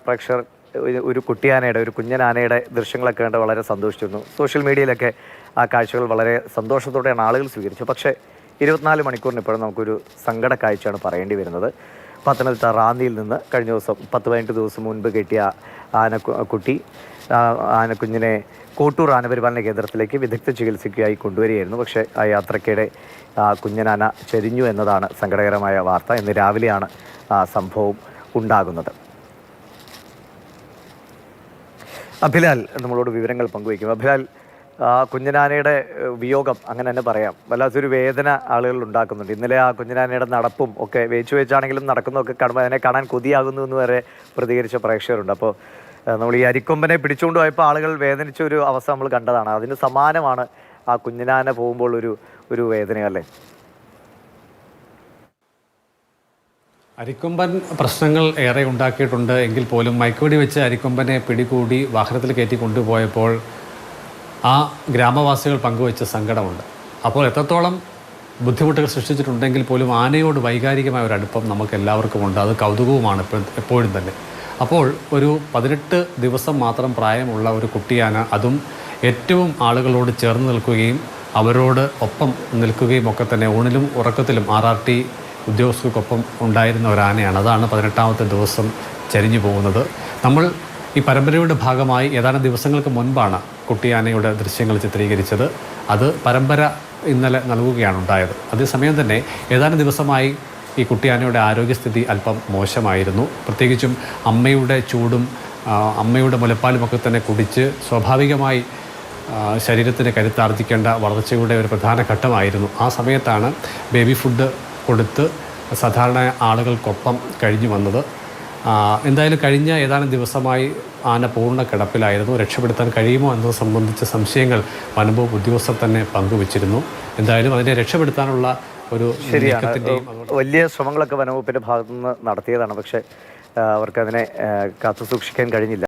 പ്രേക്ഷകർ ഒരു കുട്ടിയാനയുടെ ഒരു കുഞ്ഞനാനയുടെ ദൃശ്യങ്ങളൊക്കെ കണ്ട് വളരെ സന്തോഷിച്ചിരുന്നു. സോഷ്യൽ മീഡിയയിലൊക്കെ ആ കാഴ്ചകൾ വളരെ സന്തോഷത്തോടെയാണ് ആളുകൾ സ്വീകരിച്ചത്. പക്ഷേ 24 മണിക്കൂറിന് ഇപ്പോഴും നമുക്കൊരു സങ്കട കാഴ്ചയാണ് പറയേണ്ടി വരുന്നത്. പത്തനംതിട്ട റാന്നിയിൽ നിന്ന് കഴിഞ്ഞ ദിവസം 10-15 ദിവസം മുൻപ് കിട്ടിയ കുട്ടി ആനക്കുഞ്ഞിനെ കോട്ടൂർ ആനപരിപാലന കേന്ദ്രത്തിലേക്ക് വിദഗ്ധ ചികിത്സയ്ക്കായി കൊണ്ടുവരികയായിരുന്നു. പക്ഷേ ആ യാത്രയ്ക്കിടെ കുഞ്ഞനാന ചെരിഞ്ഞു എന്നതാണ് സങ്കടകരമായ വാർത്ത. ഇന്ന് രാവിലെയാണ് സംഭവം ഉണ്ടാകുന്നത്. അഭിലാൽ നമ്മളോട് വിവരങ്ങൾ പങ്കുവയ്ക്കും. അഭിലാൽ, കുഞ്ഞനാനയുടെ വിയോഗം അങ്ങനെ തന്നെ പറയാം, വല്ലാത്തൊരു വേദന ആളുകൾ ഉണ്ടാക്കുന്നുണ്ട്. ഇന്നലെ ആ കുഞ്ഞനാനയുടെ നടപ്പും ഒക്കെ വെച്ചാണെങ്കിലും നടക്കുന്നതൊക്കെ കാണുമ്പോൾ അതിനെ കാണാൻ കൊതിയാകുന്നു എന്ന് വരെ പ്രതികരിച്ച പ്രേക്ഷകരുണ്ട്. അപ്പോൾ നമ്മൾ ഈ അരിക്കൊമ്പനെ പിടിച്ചുകൊണ്ട് പോയപ്പോൾ ആളുകൾ വേദനിച്ച ഒരു അവസ്ഥ നമ്മൾ കണ്ടതാണ്. അതിന് സമാനമാണ് ആ കുഞ്ഞനാന പോകുമ്പോൾ ഒരു വേദനയല്ലേ? അരിക്കൊമ്പൻ പ്രശ്നങ്ങൾ ഏറെ ഉണ്ടാക്കിയിട്ടുണ്ട് എങ്കിൽ പോലും മയക്കുവെടി വെച്ച് അരിക്കൊമ്പനെ പിടികൂടി വാഹനത്തിൽ കയറ്റി കൊണ്ടുപോയപ്പോൾ ആ ഗ്രാമവാസികൾ പങ്കുവെച്ച സങ്കടമുണ്ട്. അപ്പോൾ എത്രത്തോളം ബുദ്ധിമുട്ടുകൾ സൃഷ്ടിച്ചിട്ടുണ്ടെങ്കിൽ പോലും ആനയോട് വൈകാരികമായ ഒരു അടുപ്പം നമുക്ക് എല്ലാവർക്കും ഉണ്ട്. അത് കൗതുകവുമാണ് എപ്പോഴും തന്നെ. അപ്പോൾ ഒരു 18 ദിവസം മാത്രം പ്രായമുള്ള ഒരു കുട്ടിയാന, അതും ഏറ്റവും ആളുകളോട് ചേർന്ന് നിൽക്കുകയും അവരോട് ഒപ്പം നിൽക്കുകയും ഒക്കെ തന്നെ ഊണിലും ഉറക്കത്തിലും RRT ഉദ്യോഗസ്ഥർക്കൊപ്പം ഉണ്ടായിരുന്ന ഒരു ആനയാണ്. അതാണ് 18ാമത്തെ ദിവസം ചരിഞ്ഞു പോകുന്നത്. നമ്മൾ ഈ പരമ്പരയുടെ ഭാഗമായി ഏതാനും ദിവസങ്ങൾക്ക് മുൻപാണ് കുട്ടിയാനയുടെ ദൃശ്യങ്ങൾ ചിത്രീകരിച്ചത്. അത് പരമ്പര ഇന്നലെ നൽകുകയാണ് ഉണ്ടായത്. അതേസമയം തന്നെ ഏതാനും ദിവസമായി ഈ കുട്ടിയാനയുടെ ആരോഗ്യസ്ഥിതി അല്പം മോശമായിരുന്നു. പ്രത്യേകിച്ചും അമ്മയുടെ ചൂടും അമ്മയുടെ മുലപ്പാലുമൊക്കെ തന്നെ കുടിച്ച് സ്വാഭാവികമായി ശരീരത്തിന് കരുത്താർജിക്കേണ്ട വളർച്ചയുടെ ഒരു പ്രധാന ഘട്ടമായിരുന്നു. ആ സമയത്താണ് ബേബി ഫുഡ് കൊടുത്ത് സാധാരണ ആളുകൾക്കൊപ്പം കഴിഞ്ഞു വന്നത്. എന്തായാലും കഴിഞ്ഞ ഏതാനും ദിവസമായി ആന പൂർണ്ണ കിടപ്പിലായിരുന്നു. രക്ഷപ്പെടുത്താൻ കഴിയുമോ എന്നത് സംബന്ധിച്ച സംശയങ്ങൾ വനംവകുപ്പ് ഉദ്യോഗസ്ഥർ തന്നെ പങ്കുവച്ചിരുന്നു. എന്തായാലും അതിനെ രക്ഷപ്പെടുത്താനുള്ള ഒരു വലിയ ശ്രമങ്ങളൊക്കെ വനംവകുപ്പിൻ്റെ ഭാഗത്തുനിന്ന് നടത്തിയതാണ്. പക്ഷേ അവർക്കതിനെ കാത്തു സൂക്ഷിക്കാൻ കഴിഞ്ഞില്ല.